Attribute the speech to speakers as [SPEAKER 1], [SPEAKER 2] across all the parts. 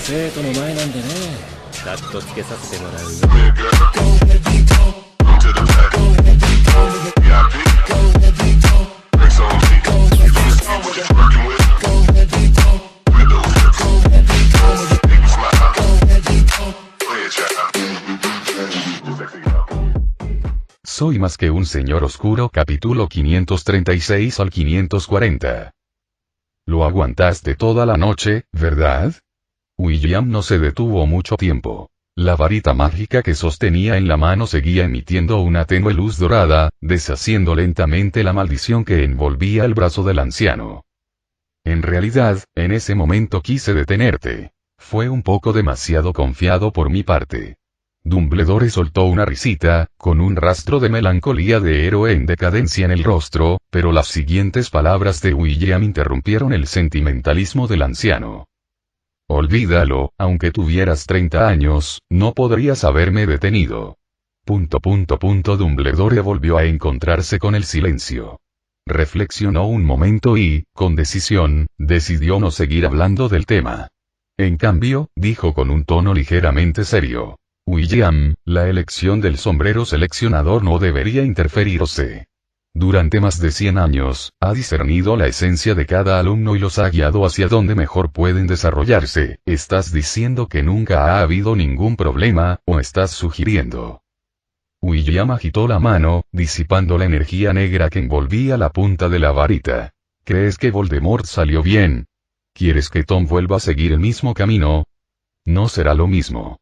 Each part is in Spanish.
[SPEAKER 1] 生徒の前なんでね。カットつけさせてもらうよ。
[SPEAKER 2] Soy más que un señor oscuro, capítulo 536 al 540. Lo aguantaste toda la noche, ¿verdad? William no se detuvo mucho tiempo. La varita mágica que sostenía en la mano seguía emitiendo una tenue luz dorada, deshaciendo lentamente la maldición que envolvía el brazo del anciano. En realidad, en ese momento quise detenerte. Fue un poco demasiado confiado por mi parte. Dumbledore soltó una risita, con un rastro de melancolía de héroe en decadencia en el rostro, pero las siguientes palabras de William interrumpieron el sentimentalismo del anciano. Olvídalo, aunque tuvieras 30 años, no podrías haberme detenido. Dumbledore volvió a encontrarse con el silencio. Reflexionó un momento y, con decisión, decidió no seguir hablando del tema. En cambio, dijo con un tono ligeramente serio. William, la elección del sombrero seleccionador no debería interferirse. Durante más de 100 años, ha discernido la esencia de cada alumno y los ha guiado hacia donde mejor pueden desarrollarse. ¿Estás diciendo que nunca ha habido ningún problema, o estás sugiriendo? William agitó la mano, disipando la energía negra que envolvía la punta de la varita. ¿Crees que Voldemort salió bien? ¿Quieres que Tom vuelva a seguir el mismo camino? No será lo mismo.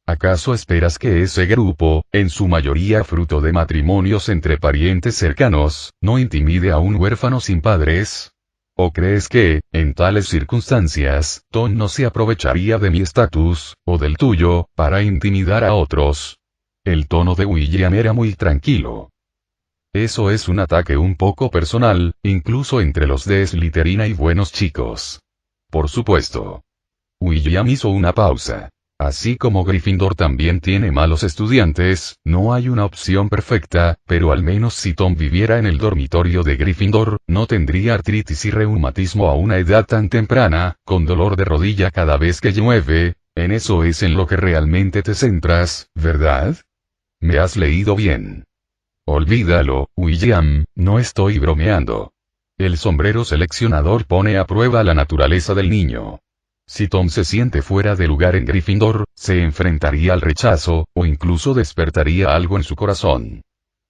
[SPEAKER 2] ¿Acaso esperas que ese grupo, en su mayoría fruto de matrimonios entre parientes cercanos, no intimide a un huérfano sin padres? ¿O crees que, en tales circunstancias, Tom no se aprovecharía de mi estatus, o del tuyo, para intimidar a otros? El tono de William era muy tranquilo. Eso es un ataque un poco personal, incluso entre los de Slytherin hay buenos chicos. Por supuesto. William hizo una pausa. Así como Gryffindor también tiene malos estudiantes, no hay una opción perfecta, pero al menos si Tom viviera en el dormitorio de Gryffindor, no tendría artritis y reumatismo a una edad tan temprana, con dolor de rodilla cada vez que llueve. En eso es en lo que realmente te centras, ¿verdad? Me has leído bien. Olvídalo, William, no estoy bromeando. El sombrero seleccionador pone a prueba la naturaleza del niño. Si Tom se siente fuera de lugar en Gryffindor, se enfrentaría al rechazo, o incluso despertaría algo en su corazón.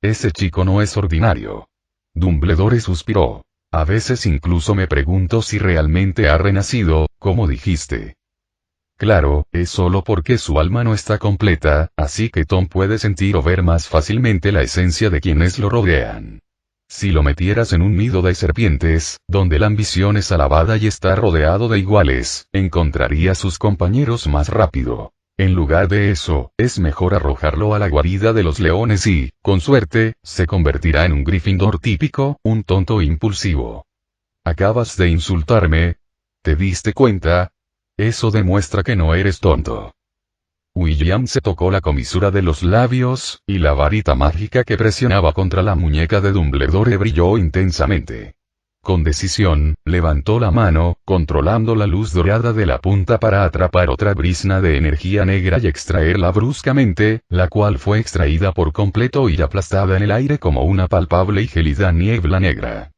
[SPEAKER 2] Ese chico no es ordinario. Dumbledore suspiró. A veces incluso me pregunto si realmente ha renacido, como dijiste. Claro, es solo porque su alma no está completa, así que Tom puede sentir o ver más fácilmente la esencia de quienes lo rodean. Si lo metieras en un nido de serpientes, donde la ambición es alabada y está rodeado de iguales, encontraría a sus compañeros más rápido. En lugar de eso, es mejor arrojarlo a la guarida de los leones y, con suerte, se convertirá en un Gryffindor típico, un tonto impulsivo. ¿Acabas de insultarme? ¿Te diste cuenta? Eso demuestra que no eres tonto. William se tocó la comisura de los labios, y la varita mágica que presionaba contra la muñeca de Dumbledore brilló intensamente. Con decisión, levantó la mano, controlando la luz dorada de la punta para atrapar otra brizna de energía negra y extraerla bruscamente, la cual fue extraída por completo y aplastada en el aire como una palpable y gélida niebla negra.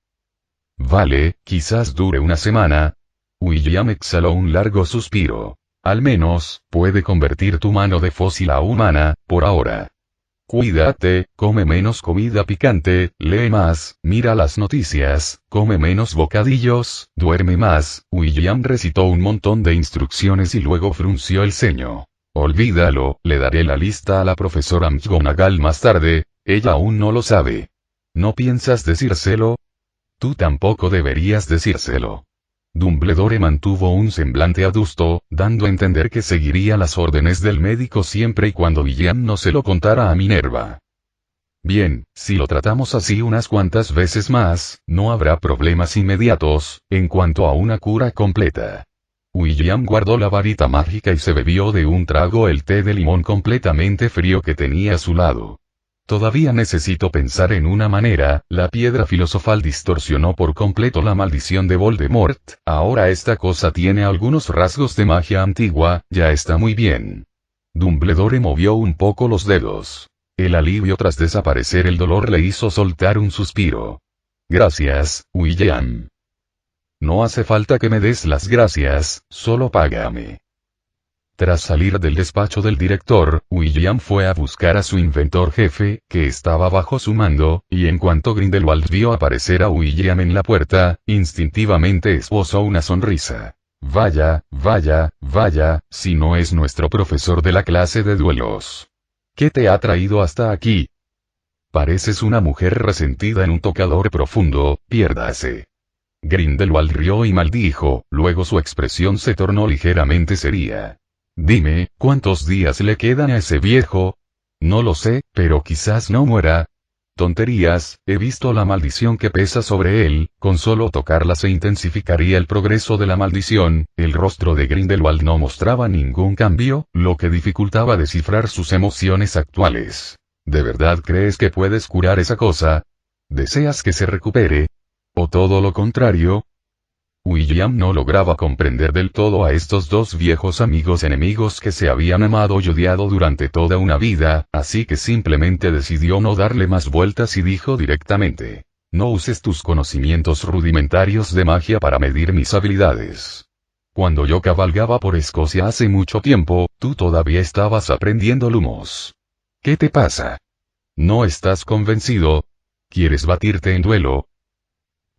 [SPEAKER 2] Vale, quizás dure una semana. William exhaló un largo suspiro. Al menos, puede convertir tu mano de fósil a humana, por ahora. Cuídate, come menos comida picante, lee más, mira las noticias, come menos bocadillos, duerme más. William recitó un montón de instrucciones y luego frunció el ceño. Olvídalo, le daré la lista a la profesora McGonagall más tarde, ella aún no lo sabe. ¿No piensas decírselo? Tú tampoco deberías decírselo. Dumbledore mantuvo un semblante adusto, dando a entender que seguiría las órdenes del médico siempre y cuando William no se lo contara a Minerva. Bien, si lo tratamos así unas cuantas veces más, no habrá problemas inmediatos, en cuanto a una cura completa. William guardó la varita mágica y se bebió de un trago el té de limón completamente frío que tenía a su lado. Todavía necesito pensar en una manera. La piedra filosofal distorsionó por completo la maldición de Voldemort. Ahora esta cosa tiene algunos rasgos de magia antigua, ya está muy bien. Dumbledore movió un poco los dedos. El alivio tras desaparecer el dolor le hizo soltar un suspiro. Gracias, William. No hace falta que me des las gracias, solo págame. Tras salir del despacho del director, William fue a buscar a su inventor jefe, que estaba bajo su mando, y en cuanto Grindelwald vio aparecer a William en la puerta, instintivamente esbozó una sonrisa. Vaya, vaya, vaya, si no es nuestro profesor de la clase de duelos. ¿Qué te ha traído hasta aquí? Pareces una mujer resentida en un tocador profundo, piérdase. Grindelwald rió y maldijo, luego su expresión se tornó ligeramente seria. Dime, ¿cuántos días le quedan a ese viejo? No lo sé, pero quizás no muera. Tonterías, he visto la maldición que pesa sobre él, con solo tocarla se intensificaría el progreso de la maldición. El rostro de Grindelwald no mostraba ningún cambio, lo que dificultaba descifrar sus emociones actuales. ¿De verdad crees que puedes curar esa cosa? ¿Deseas que se recupere? ¿O todo lo contrario? William no lograba comprender del todo a estos dos viejos amigos enemigos que se habían amado y odiado durante toda una vida, así que simplemente decidió no darle más vueltas y dijo directamente: no uses tus conocimientos rudimentarios de magia para medir mis habilidades. Cuando yo cabalgaba por Escocia hace mucho tiempo, tú todavía estabas aprendiendo lumos. ¿Qué te pasa? ¿No estás convencido? ¿Quieres batirte en duelo?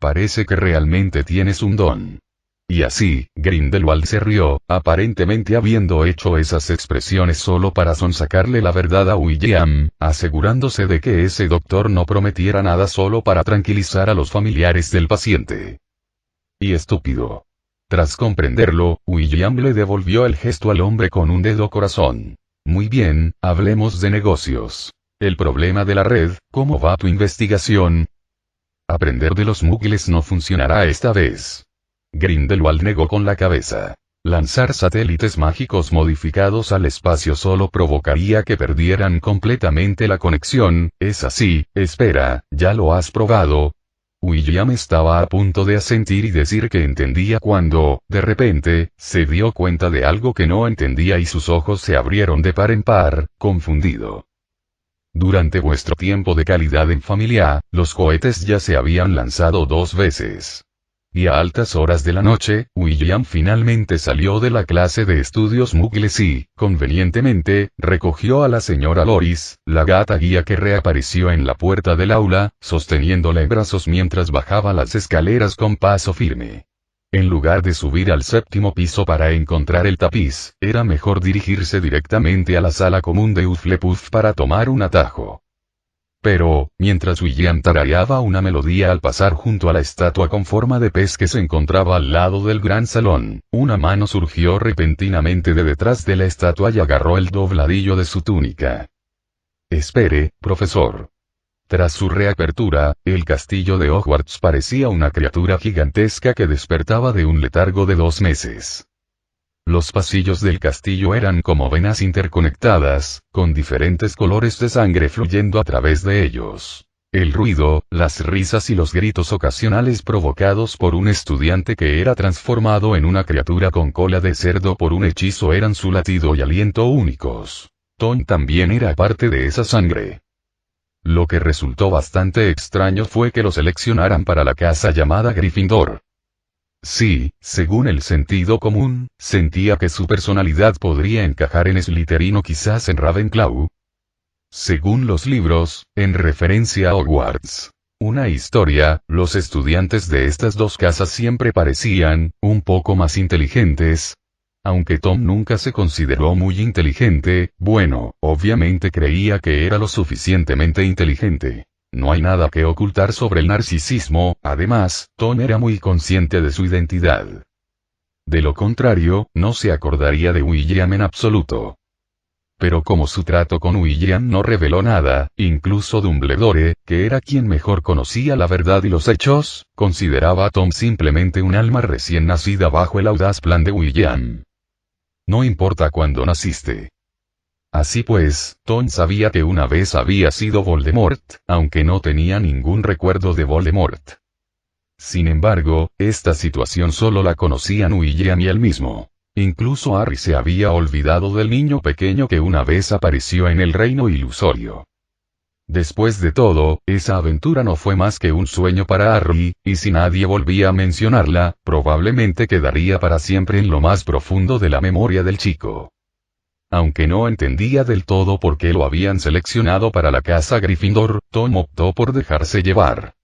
[SPEAKER 2] Parece que realmente tienes un don. Y así, Grindelwald se rió, aparentemente habiendo hecho esas expresiones solo para sonsacarle la verdad a William, asegurándose de que ese doctor no prometiera nada solo para tranquilizar a los familiares del paciente. Y estúpido. Tras comprenderlo, William le devolvió el gesto al hombre con un dedo corazón. Muy bien, hablemos de negocios. El problema de la red, ¿cómo va tu investigación? Aprender de los muggles no funcionará esta vez. Grindelwald negó con la cabeza. Lanzar satélites mágicos modificados al espacio solo provocaría que perdieran completamente la conexión. Es así. Espera, ¿ya lo has probado? William estaba a punto de asentir y decir que entendía cuando, de repente, se dio cuenta de algo que no entendía y sus ojos se abrieron de par en par, confundido. Durante vuestro tiempo de calidad en familia, los cohetes ya se habían lanzado 2 veces. Y a altas horas de la noche, William finalmente salió de la clase de estudios muggles y, convenientemente, recogió a la señora Loris, la gata guía que reapareció en la puerta del aula, sosteniéndola en brazos mientras bajaba las escaleras con paso firme. En lugar de subir al 7º piso para encontrar el tapiz, era mejor dirigirse directamente a la sala común de Hufflepuff para tomar un atajo. Pero, mientras William tarareaba una melodía al pasar junto a la estatua con forma de pez que se encontraba al lado del gran salón, una mano surgió repentinamente de detrás de la estatua y agarró el dobladillo de su túnica. Espere, profesor. Tras su reapertura, el castillo de Hogwarts parecía una criatura gigantesca que despertaba de un letargo de 2 meses. Los pasillos del castillo eran como venas interconectadas, con diferentes colores de sangre fluyendo a través de ellos. El ruido, las risas y los gritos ocasionales provocados por un estudiante que era transformado en una criatura con cola de cerdo por un hechizo eran su latido y aliento únicos. Tom también era parte de esa sangre. Lo que resultó bastante extraño fue que lo seleccionaran para la casa llamada Gryffindor. Sí, según el sentido común, sentía que su personalidad podría encajar en Slytherin o quizás en Ravenclaw. Según los libros, en referencia a Hogwarts. Una historia, los estudiantes de estas dos casas siempre parecían, un poco más inteligentes. Aunque Tom nunca se consideró muy inteligente, bueno, obviamente creía que era lo suficientemente inteligente. No hay nada que ocultar sobre el narcisismo, además, Tom era muy consciente de su identidad. De lo contrario, no se acordaría de William en absoluto. Pero como su trato con William no reveló nada, incluso Dumbledore, que era quien mejor conocía la verdad y los hechos, consideraba a Tom simplemente un alma recién nacida bajo el audaz plan de William. No importa cuándo naciste. Así pues, Tom sabía que una vez había sido Voldemort, aunque no tenía ningún recuerdo de Voldemort. Sin embargo, esta situación solo la conocían William y él mismo. Incluso Harry se había olvidado del niño pequeño que una vez apareció en el reino ilusorio. Después de todo, esa aventura no fue más que un sueño para Harry, y si nadie volvía a mencionarla, probablemente quedaría para siempre en lo más profundo de la memoria del chico. Aunque no entendía del todo por qué lo habían seleccionado para la casa Gryffindor, Tom optó por dejarse llevar.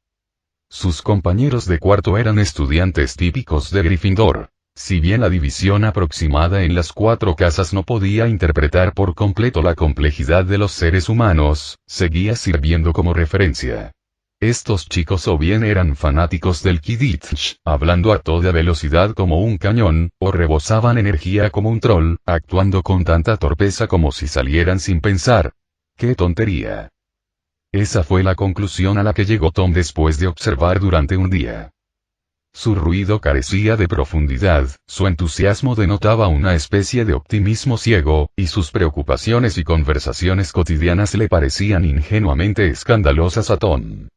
[SPEAKER 2] Sus compañeros de cuarto eran estudiantes típicos de Gryffindor. Si bien la división aproximada en las 4 casas no podía interpretar por completo la complejidad de los seres humanos, seguía sirviendo como referencia. Estos chicos o bien eran fanáticos del Quidditch, hablando a toda velocidad como un cañón, o rebosaban energía como un troll, actuando con tanta torpeza como si salieran sin pensar. ¡Qué tontería! Esa fue la conclusión a la que llegó Tom después de observar durante un día. Su ruido carecía de profundidad, su entusiasmo denotaba una especie de optimismo ciego, y sus preocupaciones y conversaciones cotidianas le parecían ingenuamente escandalosas a Tom.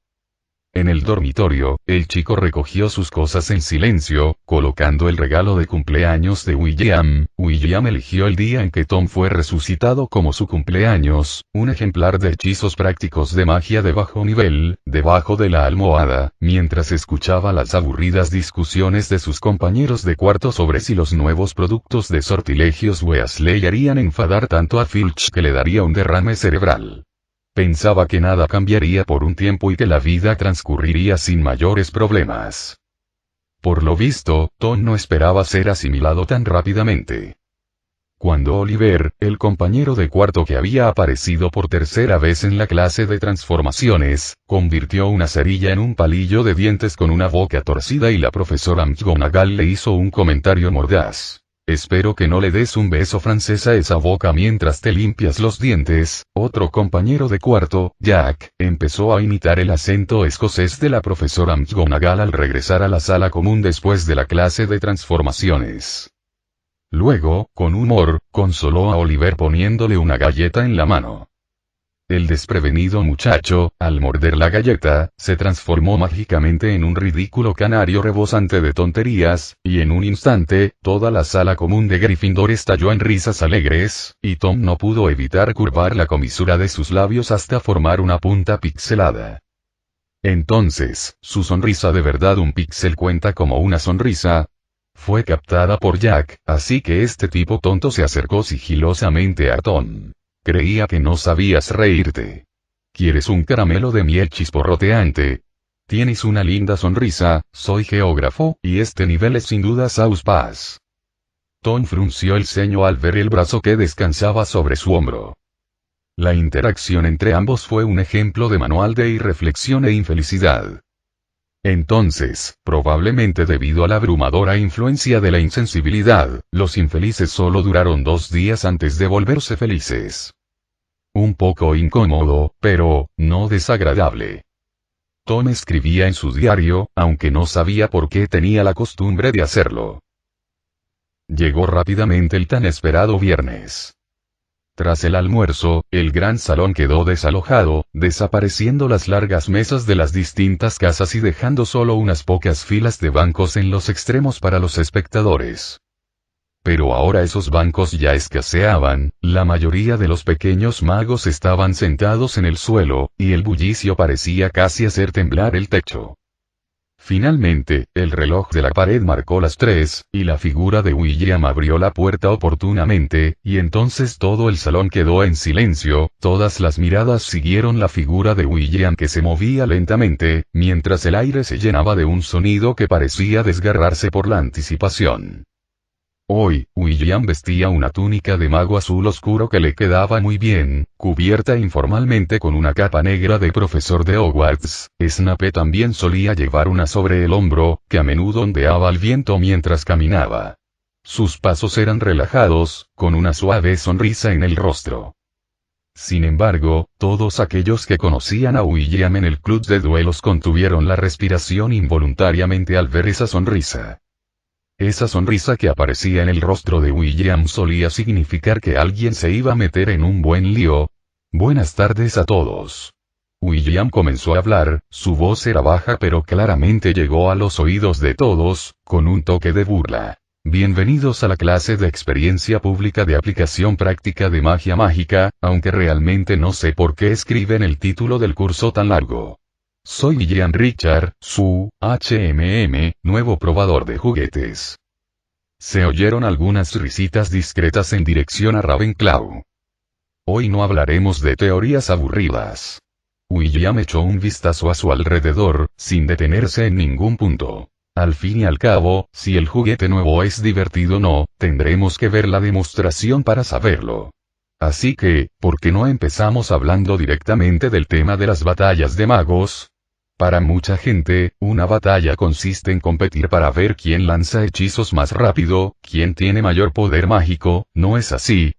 [SPEAKER 2] En el dormitorio, el chico recogió sus cosas en silencio, colocando el regalo de cumpleaños de William. William eligió el día en que Tom fue resucitado como su cumpleaños, un ejemplar de hechizos prácticos de magia de bajo nivel, debajo de la almohada, mientras escuchaba las aburridas discusiones de sus compañeros de cuarto sobre si los nuevos productos de sortilegios Weasley harían enfadar tanto a Filch que le daría un derrame cerebral. Pensaba que nada cambiaría por un tiempo y que la vida transcurriría sin mayores problemas. Por lo visto, Tom no esperaba ser asimilado tan rápidamente. Cuando Oliver, el compañero de cuarto que había aparecido por tercera vez en la clase de transformaciones, convirtió una cerilla en un palillo de dientes con una boca torcida y la profesora McGonagall le hizo un comentario mordaz. Espero que no le des un beso francés a esa boca mientras te limpias los dientes. Otro compañero de cuarto, Jack, empezó a imitar el acento escocés de la profesora McGonagall al regresar a la sala común después de la clase de transformaciones. Luego, con humor, consoló a Oliver poniéndole una galleta en la mano. El desprevenido muchacho, al morder la galleta, se transformó mágicamente en un ridículo canario rebosante de tonterías, y en un instante, toda la sala común de Gryffindor estalló en risas alegres, y Tom no pudo evitar curvar la comisura de sus labios hasta formar una punta pixelada. Entonces, su sonrisa de verdad un píxel cuenta como una sonrisa. Fue captada por Jack, así que este tipo tonto se acercó sigilosamente a Tom. Creía que no sabías reírte. ¿Quieres un caramelo de miel chisporroteante? Tienes una linda sonrisa, soy geógrafo, y este nivel es sin duda Sauce Pass. Tom frunció el ceño al ver el brazo que descansaba sobre su hombro. La interacción entre ambos fue un ejemplo de manual de irreflexión e infelicidad. Entonces, probablemente debido a la abrumadora influencia de la insensibilidad, los infelices solo duraron 2 días antes de volverse felices. Un poco incómodo, pero, no desagradable. Tom escribía en su diario, aunque no sabía por qué tenía la costumbre de hacerlo. Llegó rápidamente el tan esperado viernes. Tras el almuerzo, el gran salón quedó desalojado, desapareciendo las largas mesas de las distintas casas y dejando solo unas pocas filas de bancos en los extremos para los espectadores. Pero ahora esos bancos ya escaseaban, la mayoría de los pequeños magos estaban sentados en el suelo, y el bullicio parecía casi hacer temblar el techo. Finalmente, el reloj de la pared marcó las 3, y la figura de William abrió la puerta oportunamente, y entonces todo el salón quedó en silencio, todas las miradas siguieron la figura de William que se movía lentamente, mientras el aire se llenaba de un sonido que parecía desgarrarse por la anticipación. Hoy, William vestía una túnica de mago azul oscuro que le quedaba muy bien, cubierta informalmente con una capa negra de profesor de Hogwarts. Snape también solía llevar una sobre el hombro, que a menudo ondeaba al viento mientras caminaba. Sus pasos eran relajados, con una suave sonrisa en el rostro. Sin embargo, todos aquellos que conocían a William en el club de duelos contuvieron la respiración involuntariamente al ver esa sonrisa. Esa sonrisa que aparecía en el rostro de William solía significar que alguien se iba a meter en un buen lío. Buenas tardes a todos. William comenzó a hablar, su voz era baja pero claramente llegó a los oídos de todos, con un toque de burla. Bienvenidos a la clase de experiencia pública de aplicación práctica de magia mágica, aunque realmente no sé por qué escriben el título del curso tan largo. Soy Ian Richard, su HMM, nuevo probador de juguetes. Se oyeron algunas risitas discretas en dirección a Ravenclaw. Hoy no hablaremos de teorías aburridas. William echó un vistazo a su alrededor, sin detenerse en ningún punto. Al fin y al cabo, si el juguete nuevo es divertido o no, tendremos que ver la demostración para saberlo. Así que, ¿por qué no empezamos hablando directamente del tema de las batallas de magos? Para mucha gente, una batalla consiste en competir para ver quién lanza hechizos más rápido, quién tiene mayor poder mágico, ¿no es así?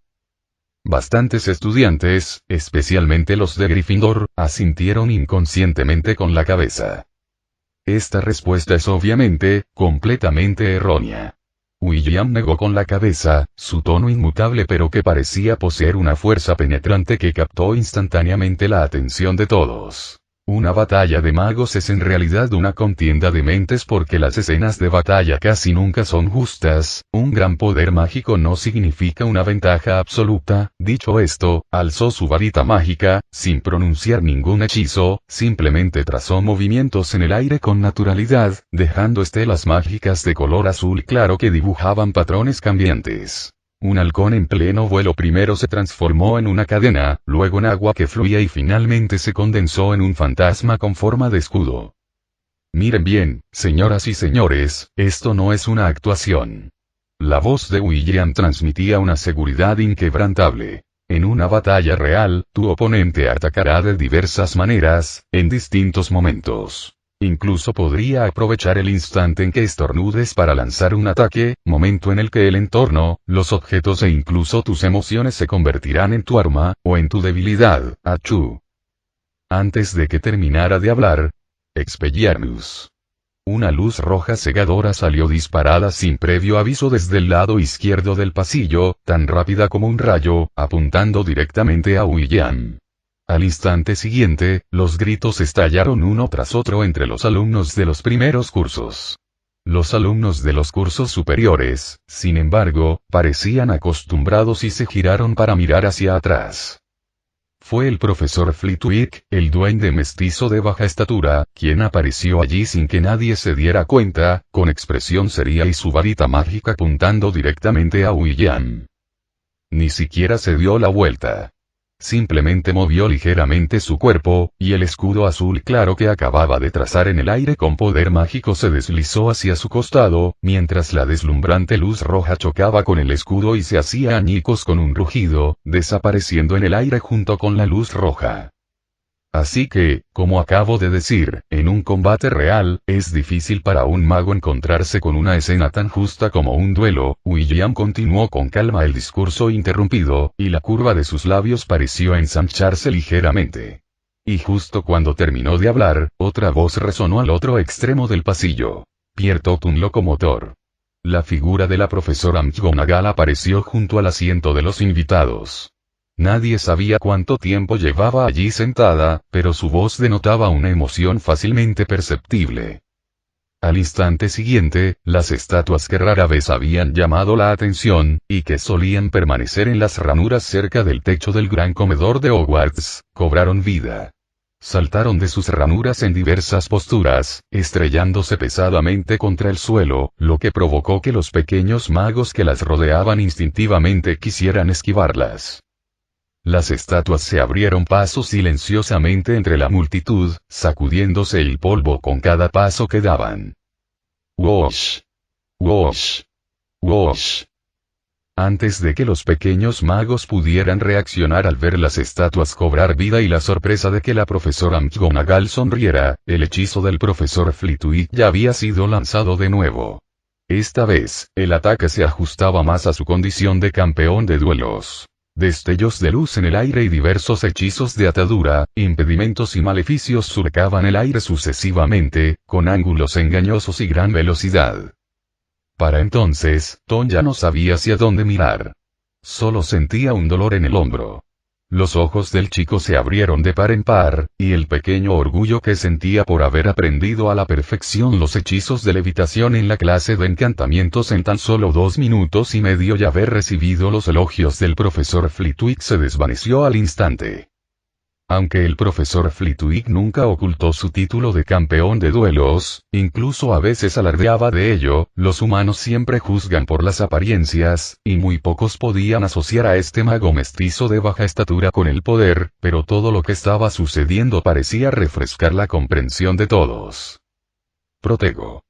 [SPEAKER 2] Bastantes estudiantes, especialmente los de Gryffindor, asintieron inconscientemente con la cabeza. Esta respuesta es obviamente, completamente errónea. William negó con la cabeza, su tono inmutable pero que parecía poseer una fuerza penetrante que captó instantáneamente la atención de todos. Una batalla de magos es en realidad una contienda de mentes porque las escenas de batalla casi nunca son justas, un gran poder mágico no significa una ventaja absoluta. Dicho esto, alzó su varita mágica, sin pronunciar ningún hechizo, simplemente trazó movimientos en el aire con naturalidad, dejando estelas mágicas de color azul claro que dibujaban patrones cambiantes. Un halcón en pleno vuelo primero se transformó en una cadena, luego en agua que fluía y finalmente se condensó en un fantasma con forma de escudo. Miren bien, señoras y señores, esto no es una actuación. La voz de William transmitía una seguridad inquebrantable. En una batalla real, tu oponente atacará de diversas maneras, en distintos momentos. Incluso podría aprovechar el instante en que estornudes para lanzar un ataque, momento en el que el entorno, los objetos e incluso tus emociones se convertirán en tu arma, o en tu debilidad. Achú. Antes de que terminara de hablar, Expelliarmus. Una luz roja cegadora salió disparada sin previo aviso desde el lado izquierdo del pasillo, tan rápida como un rayo, apuntando directamente a William. Al instante siguiente, los gritos estallaron uno tras otro entre los alumnos de los primeros cursos. Los alumnos de los cursos superiores, sin embargo, parecían acostumbrados y se giraron para mirar hacia atrás. Fue el profesor Flitwick, el duende mestizo de baja estatura, quien apareció allí sin que nadie se diera cuenta, con expresión seria y su varita mágica apuntando directamente a William. Ni siquiera se dio la vuelta. Simplemente movió ligeramente su cuerpo, y el escudo azul claro que acababa de trazar en el aire con poder mágico se deslizó hacia su costado, mientras la deslumbrante luz roja chocaba con el escudo y se hacía añicos con un rugido, desapareciendo en el aire junto con la luz roja. Así que, como acabo de decir, en un combate real, es difícil para un mago encontrarse con una escena tan justa como un duelo. William continuó con calma el discurso interrumpido, y la curva de sus labios pareció ensancharse ligeramente. Y justo cuando terminó de hablar, otra voz resonó al otro extremo del pasillo. Piertot un locomotor. La figura de la profesora McGonagall apareció junto al asiento de los invitados. Nadie sabía cuánto tiempo llevaba allí sentada, pero su voz denotaba una emoción fácilmente perceptible. Al instante siguiente, las estatuas que rara vez habían llamado la atención, y que solían permanecer en las ranuras cerca del techo del gran comedor de Hogwarts, cobraron vida. Saltaron de sus ranuras en diversas posturas, estrellándose pesadamente contra el suelo, lo que provocó que los pequeños magos que las rodeaban instintivamente quisieran esquivarlas. Las estatuas se abrieron paso silenciosamente entre la multitud, sacudiéndose el polvo con cada paso que daban. ¡Wosh! ¡Wosh! ¡Wosh! Antes de que los pequeños magos pudieran reaccionar al ver las estatuas cobrar vida y la sorpresa de que la profesora McGonagall sonriera, el hechizo del profesor Flitwick ya había sido lanzado de nuevo. Esta vez, el ataque se ajustaba más a su condición de campeón de duelos. Destellos de luz en el aire y diversos hechizos de atadura, impedimentos y maleficios surcaban el aire sucesivamente, con ángulos engañosos y gran velocidad. Para entonces, Tom ya no sabía hacia dónde mirar. Solo sentía un dolor en el hombro. Los ojos del chico se abrieron de par en par, y el pequeño orgullo que sentía por haber aprendido a la perfección los hechizos de levitación en la clase de encantamientos en tan solo 2 minutos y medio y haber recibido los elogios del profesor Flitwick se desvaneció al instante. Aunque el profesor Flitwick nunca ocultó su título de campeón de duelos, incluso a veces alardeaba de ello, los humanos siempre juzgan por las apariencias, y muy pocos podían asociar a este mago mestizo de baja estatura con el poder, pero todo lo que estaba sucediendo parecía refrescar la comprensión de todos. Protego.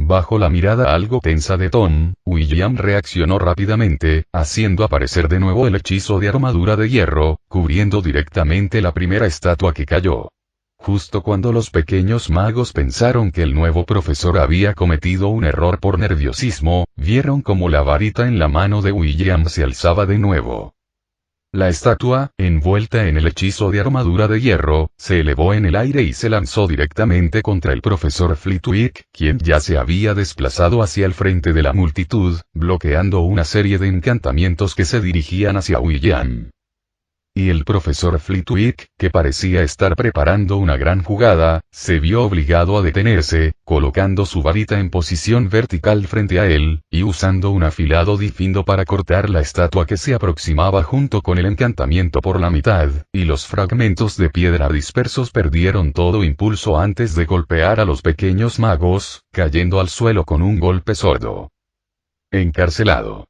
[SPEAKER 2] Bajo la mirada algo tensa de Tom, William reaccionó rápidamente, haciendo aparecer de nuevo el hechizo de armadura de hierro, cubriendo directamente la primera estatua que cayó. Justo cuando los pequeños magos pensaron que el nuevo profesor había cometido un error por nerviosismo, vieron como la varita en la mano de William se alzaba de nuevo. La estatua, envuelta en el hechizo de armadura de hierro, se elevó en el aire y se lanzó directamente contra el profesor Flitwick, quien ya se había desplazado hacia el frente de la multitud, bloqueando una serie de encantamientos que se dirigían hacia William. Y el profesor Flitwick, que parecía estar preparando una gran jugada, se vio obligado a detenerse, colocando su varita en posición vertical frente a él, y usando un afilado difindo para cortar la estatua que se aproximaba junto con el encantamiento por la mitad, y los fragmentos de piedra dispersos perdieron todo impulso antes de golpear a los pequeños magos, cayendo al suelo con un golpe sordo. Encarcelado.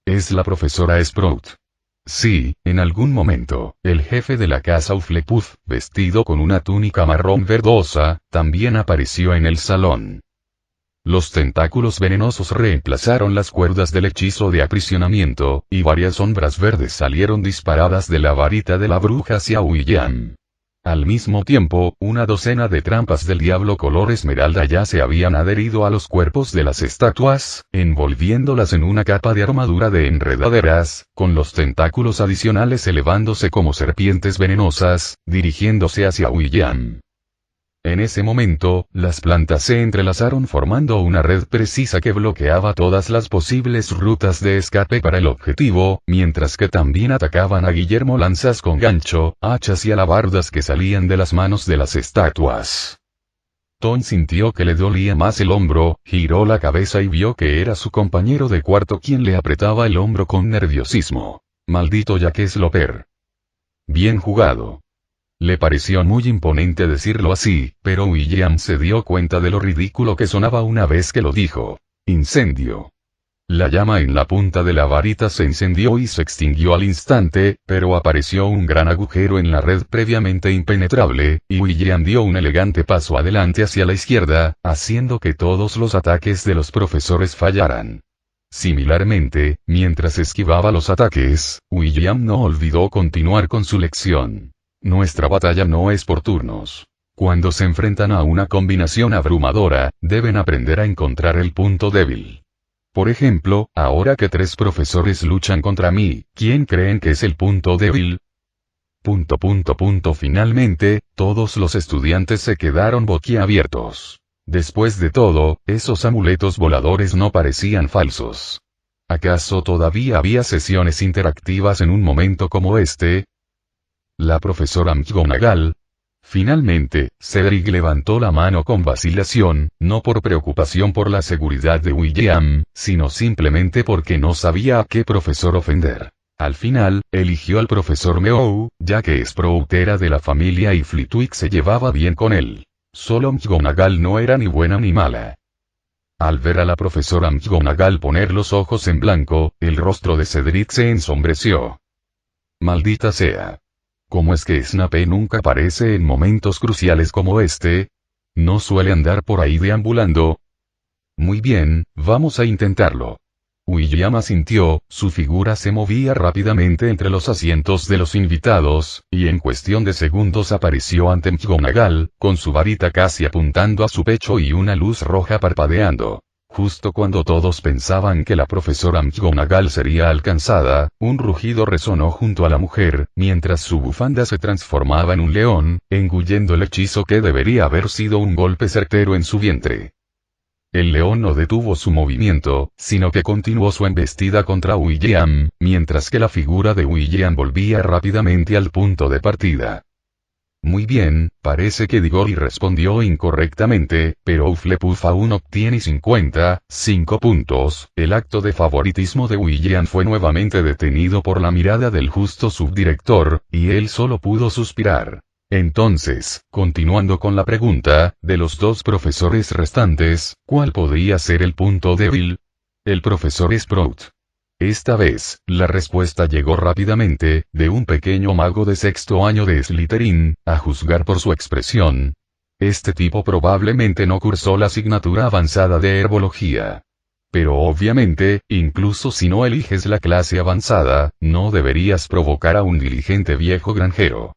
[SPEAKER 2] Es la profesora Sprout. Sí, en algún momento, el jefe de la casa Hufflepuff, vestido con una túnica marrón verdosa, también apareció en el salón. Los tentáculos venenosos reemplazaron las cuerdas del hechizo de aprisionamiento, y varias sombras verdes salieron disparadas de la varita de la bruja hacia William. Al mismo tiempo, una docena de trampas del diablo color esmeralda ya se habían adherido a los cuerpos de las estatuas, envolviéndolas en una capa de armadura de enredaderas, con los tentáculos adicionales elevándose como serpientes venenosas, dirigiéndose hacia William. En ese momento, las plantas se entrelazaron formando una red precisa que bloqueaba todas las posibles rutas de escape para el objetivo, mientras que también atacaban a Guillermo lanzas con gancho, hachas y alabardas que salían de las manos de las estatuas. Tom sintió que le dolía más el hombro, giró la cabeza y vio que era su compañero de cuarto quien le apretaba el hombro con nerviosismo. Maldito Jack Sloper. Bien jugado. Le pareció muy imponente decirlo así, pero William se dio cuenta de lo ridículo que sonaba una vez que lo dijo. Incendio. La llama en la punta de la varita se encendió y se extinguió al instante, pero apareció un gran agujero en la red previamente impenetrable, y William dio un elegante paso adelante hacia la izquierda, haciendo que todos los ataques de los profesores fallaran. Similarmente, mientras esquivaba los ataques, William no olvidó continuar con su lección. Nuestra batalla no es por turnos. Cuando se enfrentan a una combinación abrumadora, deben aprender a encontrar el punto débil. Por ejemplo, ahora que 3 profesores luchan contra mí, ¿quién creen que es el punto débil? Finalmente, todos los estudiantes se quedaron boquiabiertos. Después de todo, esos amuletos voladores no parecían falsos. ¿Acaso todavía había sesiones interactivas en un momento como este? La profesora McGonagall. Finalmente, Cedric levantó la mano con vacilación, no por preocupación por la seguridad de William, sino simplemente porque no sabía a qué profesor ofender. Al final, eligió al profesor Meow, ya que Sprout era de la familia y Flitwick se llevaba bien con él. Solo McGonagall no era ni buena ni mala. Al ver a la profesora McGonagall poner los ojos en blanco, el rostro de Cedric se ensombreció. Maldita sea. ¿Cómo es que Snape nunca aparece en momentos cruciales como este? ¿No suele andar por ahí deambulando? Muy bien, vamos a intentarlo. William asintió, su figura se movía rápidamente entre los asientos de los invitados, y en cuestión de segundos apareció ante McGonagall, con su varita casi apuntando a su pecho y una luz roja parpadeando. Justo cuando todos pensaban que la profesora McGonagall sería alcanzada, un rugido resonó junto a la mujer, mientras su bufanda se transformaba en un león, engullendo el hechizo que debería haber sido un golpe certero en su vientre. El león no detuvo su movimiento, sino que continuó su embestida contra William, mientras que la figura de William volvía rápidamente al punto de partida. Muy bien, parece que Diggory respondió incorrectamente, pero Hufflepuff aún obtiene 55 puntos. El acto de favoritismo de William fue nuevamente detenido por la mirada del justo subdirector, y él solo pudo suspirar. Entonces, continuando con la pregunta, de los dos profesores restantes, ¿cuál podría ser el punto débil? El profesor Sprout. Esta vez, la respuesta llegó rápidamente, de un pequeño mago de sexto año de Slytherin, a juzgar por su expresión. Este tipo probablemente no cursó la asignatura avanzada de herbología. Pero obviamente, incluso si no eliges la clase avanzada, no deberías provocar a un diligente viejo granjero.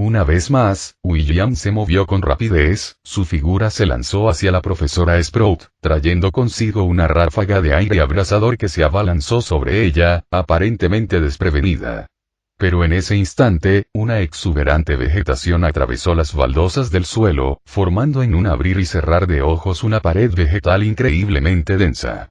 [SPEAKER 2] Una vez más, William se movió con rapidez, su figura se lanzó hacia la profesora Sprout, trayendo consigo una ráfaga de aire abrasador que se abalanzó sobre ella, aparentemente desprevenida. Pero en ese instante, una exuberante vegetación atravesó las baldosas del suelo, formando en un abrir y cerrar de ojos una pared vegetal increíblemente densa.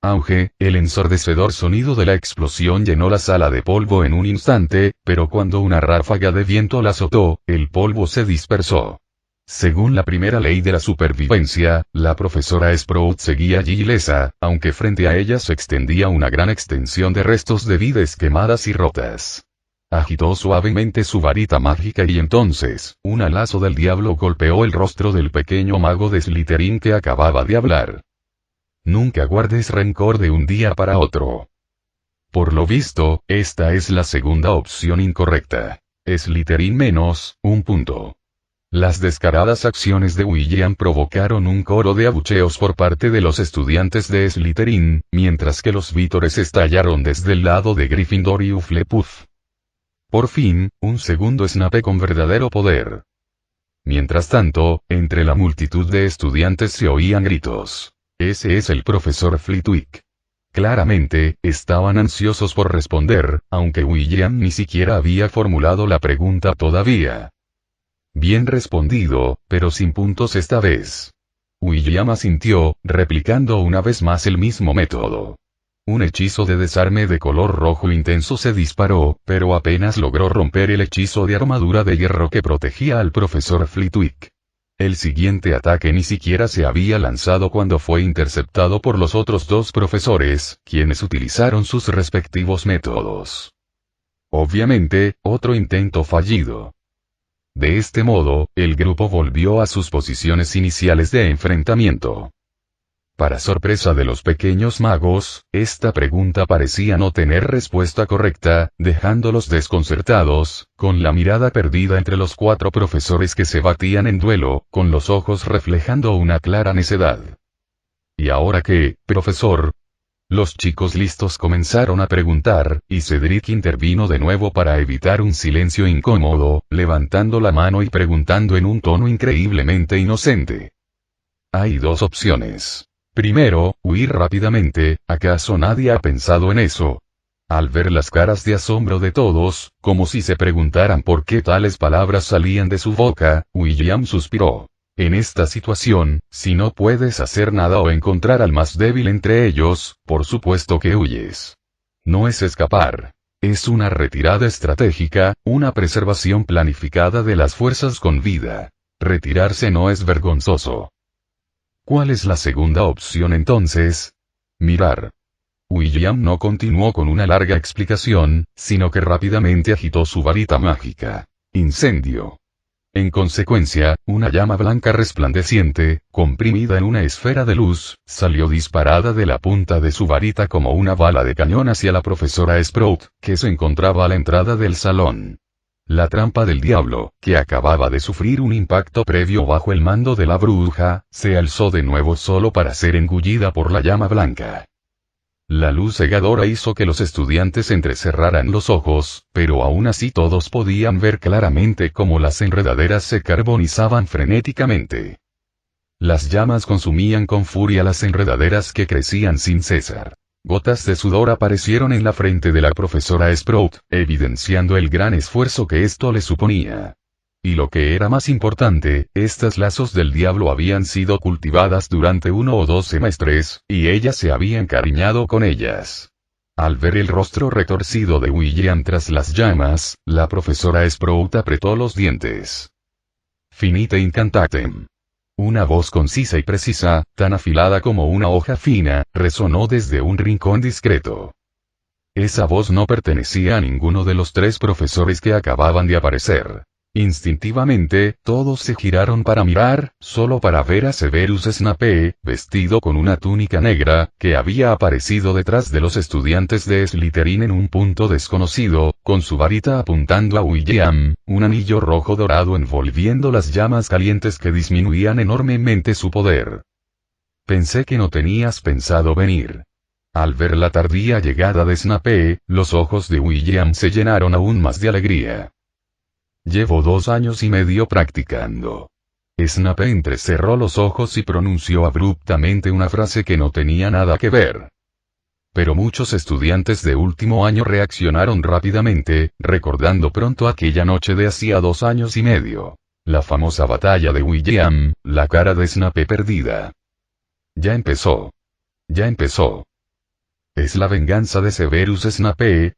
[SPEAKER 2] Auge, el ensordecedor sonido de la explosión llenó la sala de polvo en un instante, pero cuando una ráfaga de viento la azotó, el polvo se dispersó. Según la primera ley de la supervivencia, la profesora Sprout seguía allí ilesa, aunque frente a ella se extendía una gran extensión de restos de vides quemadas y rotas. Agitó suavemente su varita mágica y entonces, un lazo del diablo golpeó el rostro del pequeño mago de Slytherin que acababa de hablar. Nunca guardes rencor de un día para otro. Por lo visto, esta es la segunda opción incorrecta. Slytherin menos, un punto. Las descaradas acciones de William provocaron un coro de abucheos por parte de los estudiantes de Slytherin, mientras que los vítores estallaron desde el lado de Gryffindor y Hufflepuff. Por fin, un segundo Snape con verdadero poder. Mientras tanto, entre la multitud de estudiantes se oían gritos. Ese es el profesor Flitwick. Claramente, estaban ansiosos por responder, aunque William ni siquiera había formulado la pregunta todavía. Bien respondido, pero sin puntos esta vez. William asintió, replicando una vez más el mismo método. Un hechizo de desarme de color rojo intenso se disparó, pero apenas logró romper el hechizo de armadura de hierro que protegía al profesor Flitwick. El siguiente ataque ni siquiera se había lanzado cuando fue interceptado por los otros dos profesores, quienes utilizaron sus respectivos métodos. Obviamente, otro intento fallido. De este modo, el grupo volvió a sus posiciones iniciales de enfrentamiento. Para sorpresa de los pequeños magos, esta pregunta parecía no tener respuesta correcta, dejándolos desconcertados, con la mirada perdida entre los cuatro profesores que se batían en duelo, con los ojos reflejando una clara necedad. ¿Y ahora qué, profesor? Los chicos listos comenzaron a preguntar, y Cedric intervino de nuevo para evitar un silencio incómodo, levantando la mano y preguntando en un tono increíblemente inocente. Hay dos opciones. Primero, huir rápidamente, ¿acaso nadie ha pensado en eso? Al ver las caras de asombro de todos, como si se preguntaran por qué tales palabras salían de su boca, William suspiró. En esta situación, si no puedes hacer nada o encontrar al más débil entre ellos, por supuesto que huyes. No es escapar. Es una retirada estratégica, una preservación planificada de las fuerzas con vida. Retirarse no es vergonzoso. ¿Cuál es la segunda opción entonces? Mirar. William no continuó con una larga explicación, sino que rápidamente agitó su varita mágica. Incendio. En consecuencia, una llama blanca resplandeciente, comprimida en una esfera de luz, salió disparada de la punta de su varita como una bala de cañón hacia la profesora Sprout, que se encontraba a la entrada del salón. La trampa del diablo, que acababa de sufrir un impacto previo bajo el mando de la bruja, se alzó de nuevo solo para ser engullida por la llama blanca. La luz cegadora hizo que los estudiantes entrecerraran los ojos, pero aún así todos podían ver claramente cómo las enredaderas se carbonizaban frenéticamente. Las llamas consumían con furia las enredaderas que crecían sin cesar. Gotas de sudor aparecieron en la frente de la profesora Sprout, evidenciando el gran esfuerzo que esto le suponía. Y lo que era más importante, estas lazos del diablo habían sido cultivadas durante 1 o 2 semestres, y ella se había encariñado con ellas. Al ver el rostro retorcido de William tras las llamas, la profesora Sprout apretó los dientes. Finite incantatem. Una voz concisa y precisa, tan afilada como una hoja fina, resonó desde un rincón discreto. Esa voz no pertenecía a ninguno de los 3 profesores que acababan de aparecer. Instintivamente, todos se giraron para mirar, solo para ver a Severus Snape, vestido con una túnica negra, que había aparecido detrás de los estudiantes de Slytherin en un punto desconocido, con su varita apuntando a William, un anillo rojo dorado envolviendo las llamas calientes que disminuían enormemente su poder. Pensé que no tenías pensado venir. Al ver la tardía llegada de Snape, los ojos de William se llenaron aún más de alegría. Llevo 2 años y medio practicando. Snape entrecerró los ojos y pronunció abruptamente una frase que no tenía nada que ver. Pero muchos estudiantes de último año reaccionaron rápidamente, recordando pronto aquella noche de hacía 2 años y medio. La famosa batalla de William, la cara de Snape perdida. Ya empezó. Ya empezó. ¿Es la venganza de Severus Snape?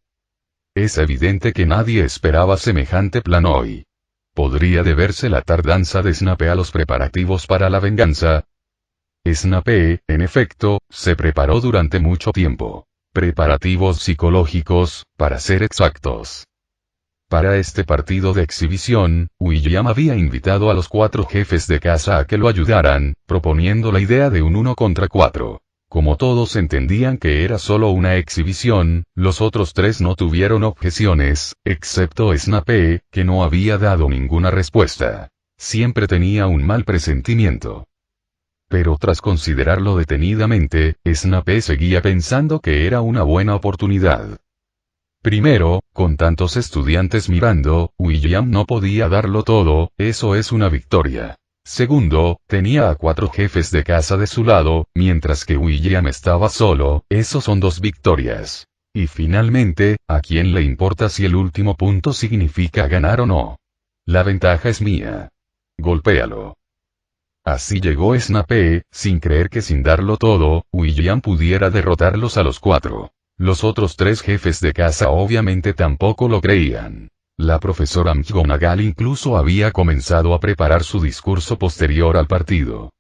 [SPEAKER 2] Es evidente que nadie esperaba semejante plan hoy. ¿Podría deberse la tardanza de Snape a los preparativos para la venganza? Snape, en efecto, se preparó durante mucho tiempo. Preparativos psicológicos, para ser exactos. Para este partido de exhibición, William había invitado a los 4 jefes de casa a que lo ayudaran, proponiendo la idea de un 1 contra 4. Como todos entendían que era solo una exhibición, los otros 3 no tuvieron objeciones, excepto Snape, que no había dado ninguna respuesta. Siempre tenía un mal presentimiento. Pero tras considerarlo detenidamente, Snape seguía pensando que era una buena oportunidad. Primero, con tantos estudiantes mirando, William no podía darlo todo, eso es una victoria. Segundo, tenía a 4 jefes de casa de su lado, mientras que William estaba solo, eso son 2 victorias. Y finalmente, ¿a quién le importa si el último punto significa ganar o no? La ventaja es mía. Golpéalo. Así llegó Snape, sin creer que sin darlo todo, William pudiera derrotarlos a los 4. Los otros 3 jefes de casa obviamente tampoco lo creían. La profesora McGonagall incluso había comenzado a preparar su discurso posterior al partido.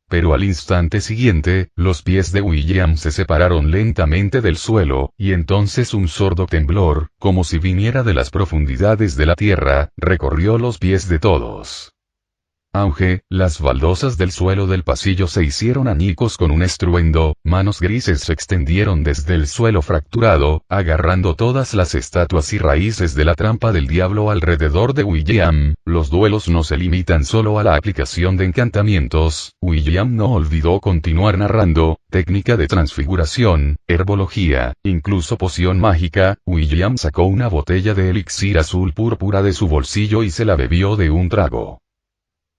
[SPEAKER 2] Pero al instante siguiente, los pies de William se separaron lentamente del suelo, y entonces un sordo temblor, como si viniera de las profundidades de la tierra, recorrió los pies de todos. Auge, las baldosas del suelo del pasillo se hicieron añicos con un estruendo, manos grises se extendieron desde el suelo fracturado, agarrando todas las estatuas y raíces de la trampa del diablo alrededor de William. Los duelos no se limitan solo a la aplicación de encantamientos. William no olvidó continuar narrando, técnica de transfiguración, herbología, incluso poción mágica. William sacó una botella de elixir azul púrpura de su bolsillo y se la bebió de un trago.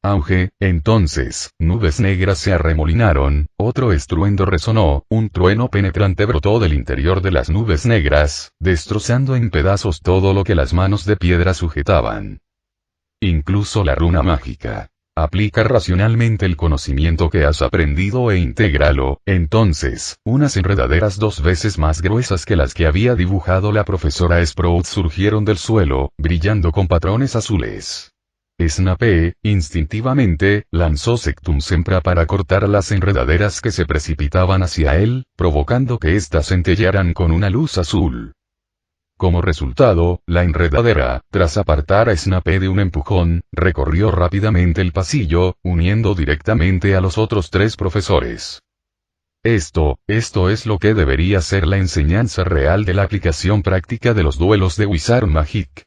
[SPEAKER 2] Auge, entonces, nubes negras se arremolinaron, otro estruendo resonó, un trueno penetrante brotó del interior de las nubes negras, destrozando en pedazos todo lo que las manos de piedra sujetaban. Incluso la runa mágica. Aplica racionalmente el conocimiento que has aprendido e intégralo. Entonces, unas enredaderas 2 veces más gruesas que las que había dibujado la profesora Sprout surgieron del suelo, brillando con patrones azules. Snape, instintivamente, lanzó Sectum Sempra para cortar las enredaderas que se precipitaban hacia él, provocando que éstas centellaran con una luz azul. Como resultado, la enredadera, tras apartar a Snape de un empujón, recorrió rápidamente el pasillo, uniendo directamente a los otros 3 profesores. Esto es lo que debería ser la enseñanza real de la aplicación práctica de los duelos de Wizard Magic.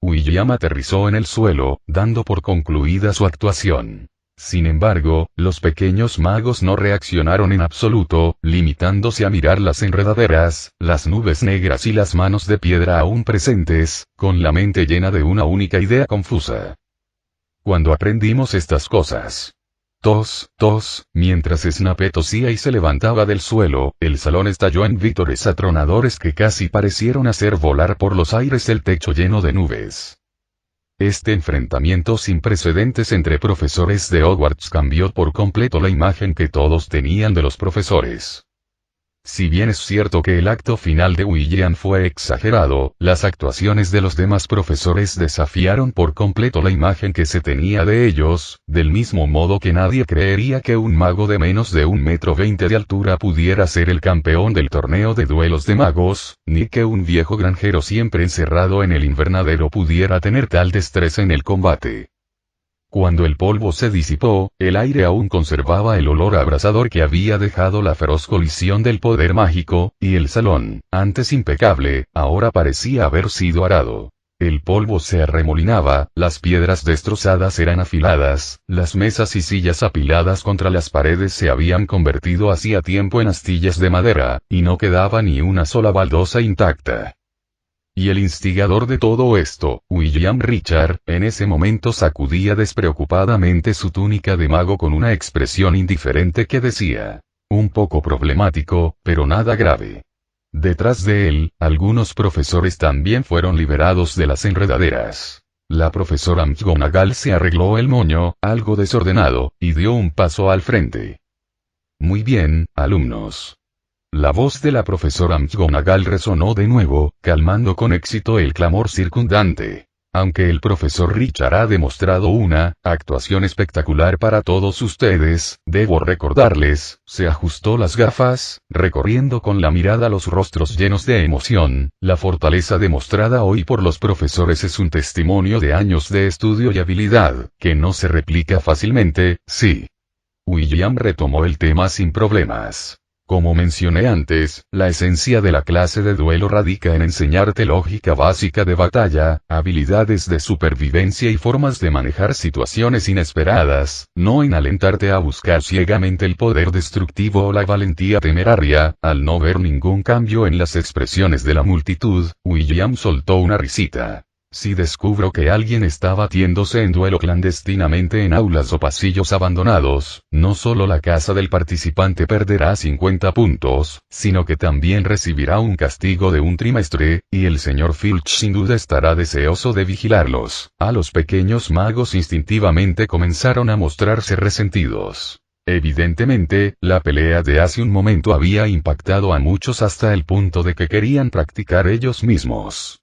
[SPEAKER 2] William aterrizó en el suelo, dando por concluida su actuación. Sin embargo, los pequeños magos no reaccionaron en absoluto, limitándose a mirar las enredaderas, las nubes negras y las manos de piedra aún presentes, con la mente llena de una única idea confusa. Cuando aprendimos estas cosas. Mientras Snape tosía y se levantaba del suelo, el salón estalló en vítores atronadores que casi parecieron hacer volar por los aires el techo lleno de nubes. Este enfrentamiento sin precedentes entre profesores de Hogwarts cambió por completo la imagen que todos tenían de los profesores. Si bien es cierto que el acto final de William fue exagerado, las actuaciones de los demás profesores desafiaron por completo la imagen que se tenía de ellos, del mismo modo que nadie creería que un mago de menos de 1,20 m de altura pudiera ser el campeón del torneo de duelos de magos, ni que un viejo granjero siempre encerrado en el invernadero pudiera tener tal destreza en el combate. Cuando el polvo se disipó, el aire aún conservaba el olor abrasador que había dejado la feroz colisión del poder mágico, y el salón, antes impecable, ahora parecía haber sido arado. El polvo se arremolinaba, las piedras destrozadas eran afiladas, las mesas y sillas apiladas contra las paredes se habían convertido hacía tiempo en astillas de madera, y no quedaba ni una sola baldosa intacta. Y el instigador de todo esto, William Richard, en ese momento sacudía despreocupadamente su túnica de mago con una expresión indiferente que decía: un poco problemático, pero nada grave. Detrás de él, algunos profesores también fueron liberados de las enredaderas. La profesora McGonagall se arregló el moño, algo desordenado, y dio un paso al frente. Muy bien, alumnos. La voz de la profesora McGonagall resonó de nuevo, calmando con éxito el clamor circundante. Aunque el profesor Richard ha demostrado una actuación espectacular para todos ustedes, debo recordarles, se ajustó las gafas, recorriendo con la mirada los rostros llenos de emoción, la fortaleza demostrada hoy por los profesores es un testimonio de años de estudio y habilidad, que no se replica fácilmente, sí. William retomó el tema sin problemas. Como mencioné antes, la esencia de la clase de duelo radica en enseñarte lógica básica de batalla, habilidades de supervivencia y formas de manejar situaciones inesperadas, no en alentarte a buscar ciegamente el poder destructivo o la valentía temeraria. Al no ver ningún cambio en las expresiones de la multitud, William soltó una risita. Si descubro que alguien está batiéndose en duelo clandestinamente en aulas o pasillos abandonados, no solo la casa del participante perderá 50 puntos, sino que también recibirá un castigo de un trimestre, y el señor Filch sin duda estará deseoso de vigilarlos. A los pequeños magos instintivamente comenzaron a mostrarse resentidos. Evidentemente, la pelea de hace un momento había impactado a muchos hasta el punto de que querían practicar ellos mismos.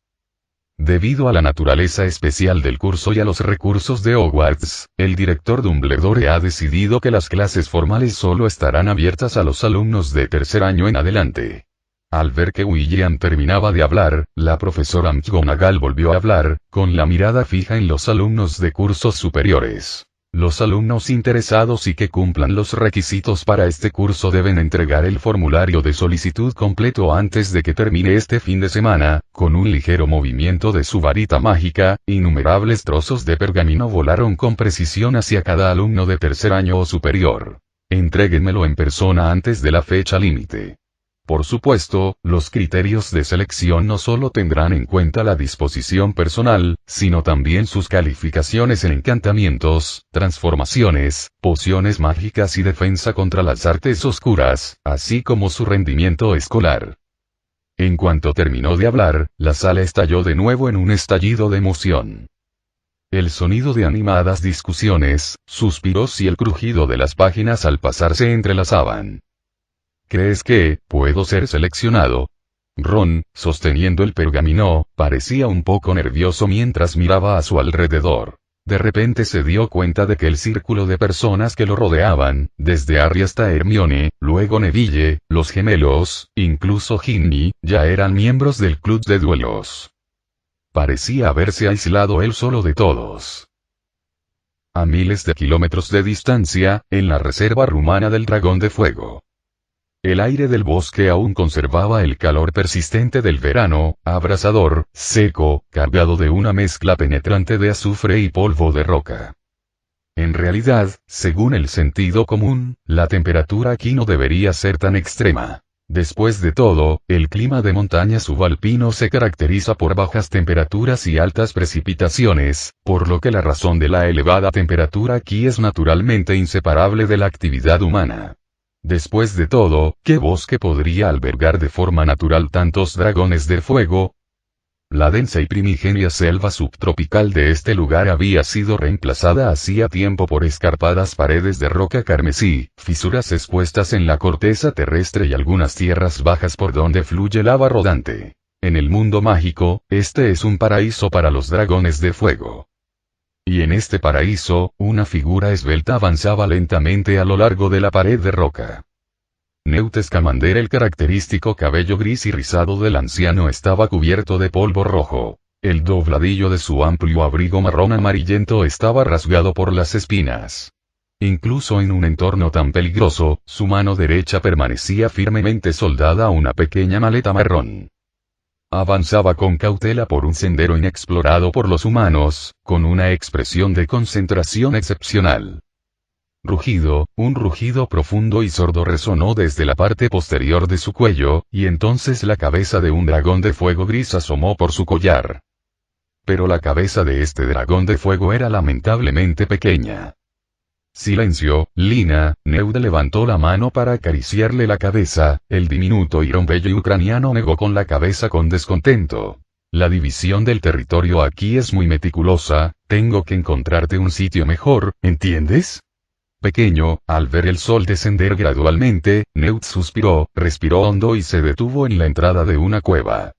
[SPEAKER 2] Debido a la naturaleza especial del curso y a los recursos de Hogwarts, el director Dumbledore ha decidido que las clases formales solo estarán abiertas a los alumnos de tercer año en adelante. Al ver que William terminaba de hablar, la profesora McGonagall volvió a hablar, con la mirada fija en los alumnos de cursos superiores. Los alumnos interesados y que cumplan los requisitos para este curso deben entregar el formulario de solicitud completo antes de que termine este fin de semana. Con un ligero movimiento de su varita mágica, innumerables trozos de pergamino volaron con precisión hacia cada alumno de tercer año o superior. Entréguenmelo en persona antes de la fecha límite. Por supuesto, los criterios de selección no solo tendrán en cuenta la disposición personal, sino también sus calificaciones en encantamientos, transformaciones, pociones mágicas y defensa contra las artes oscuras, así como su rendimiento escolar. En cuanto terminó de hablar, la sala estalló de nuevo en un estallido de emoción. El sonido de animadas discusiones, suspiros y el crujido de las páginas al pasar se entrelazaban. ¿Crees que puedo ser seleccionado? Ron, sosteniendo el pergamino, parecía un poco nervioso mientras miraba a su alrededor. De repente se dio cuenta de que el círculo de personas que lo rodeaban, desde Harry hasta Hermione, luego Neville, los gemelos, incluso Ginny, ya eran miembros del club de duelos. Parecía haberse aislado él solo de todos. A miles de kilómetros de distancia, en la reserva rumana del Dragón de Fuego. El aire del bosque aún conservaba el calor persistente del verano, abrasador, seco, cargado de una mezcla penetrante de azufre y polvo de roca. En realidad, según el sentido común, la temperatura aquí no debería ser tan extrema. Después de todo, el clima de montaña subalpino se caracteriza por bajas temperaturas y altas precipitaciones, por lo que la razón de la elevada temperatura aquí es naturalmente inseparable de la actividad humana. Después de todo, ¿qué bosque podría albergar de forma natural tantos dragones de fuego? la densa y primigenia selva subtropical de este lugar había sido reemplazada hacía tiempo por escarpadas paredes de roca carmesí, fisuras expuestas en la corteza terrestre y algunas tierras bajas por donde fluye lava rodante. En el mundo mágico, este es un paraíso para los dragones de fuego. Y en este paraíso, una figura esbelta avanzaba lentamente a lo largo de la pared de roca. Newt Scamander, el característico cabello gris y rizado del anciano estaba cubierto de polvo rojo. El dobladillo de su amplio abrigo marrón amarillento estaba rasgado por las espinas. Incluso en un entorno tan peligroso, su mano derecha permanecía firmemente soldada a una pequeña maleta marrón. Avanzaba con cautela por un sendero inexplorado por los humanos, con una expresión de concentración excepcional. Un rugido profundo y sordo resonó desde la parte posterior de su cuello, y entonces la cabeza de un dragón de fuego gris asomó por su collar. Pero la cabeza de este dragón de fuego era lamentablemente pequeña. Silencio, Lina. Newt levantó la mano para acariciarle la cabeza, el diminuto Ironbello ucraniano negó con la cabeza con descontento. La división del territorio aquí es muy meticulosa, tengo que encontrarte un sitio mejor, ¿entiendes? Pequeño, al ver el sol descender gradualmente, Newt suspiró, respiró hondo y se detuvo en la entrada de una cueva.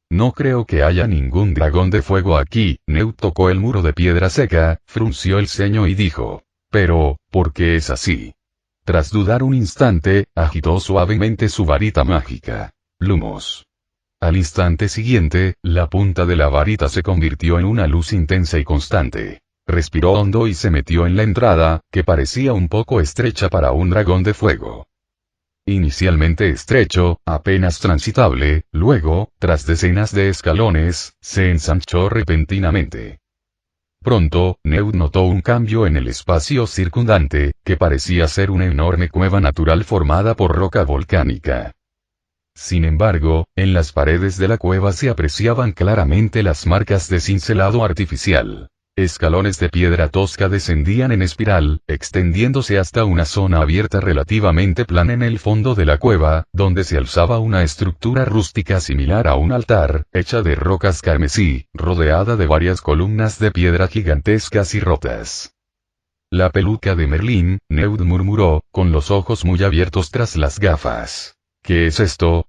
[SPEAKER 2] No creo que haya ningún dragón de fuego aquí. Newt tocó el muro de piedra seca, frunció el ceño y dijo: pero, ¿por qué es así? Tras dudar un instante, agitó suavemente su varita mágica. Lumos. Al instante siguiente, la punta de la varita se convirtió en una luz intensa y constante. Respiró hondo y se metió en la entrada, que parecía un poco estrecha para un dragón de fuego. Inicialmente estrecho, apenas transitable, luego, tras decenas de escalones, se ensanchó repentinamente. Pronto, Newt notó un cambio en el espacio circundante, que parecía ser una enorme cueva natural formada por roca volcánica. Sin embargo, en las paredes de la cueva se apreciaban claramente las marcas de cincelado artificial. Escalones de piedra tosca descendían en espiral, extendiéndose hasta una zona abierta relativamente plana en el fondo de la cueva, donde se alzaba una estructura rústica similar a un altar, hecha de rocas carmesí, rodeada de varias columnas de piedra gigantescas y rotas. La peluca de Merlín, Newt murmuró, con los ojos muy abiertos tras las gafas. ¿Qué es esto?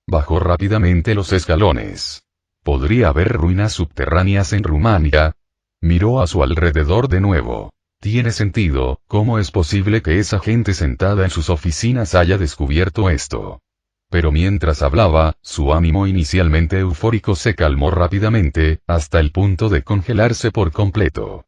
[SPEAKER 2] Bajó rápidamente los escalones. ¿Podría haber ruinas subterráneas en Rumania? Miró a su alrededor de nuevo. Tiene sentido, ¿cómo es posible que esa gente sentada en sus oficinas haya descubierto esto? Pero mientras hablaba, su ánimo inicialmente eufórico se calmó rápidamente, hasta el punto de congelarse por completo.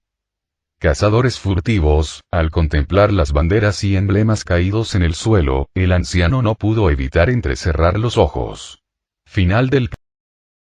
[SPEAKER 2] Cazadores furtivos. Al contemplar las banderas y emblemas caídos en el suelo, el anciano no pudo evitar entrecerrar los ojos. Final del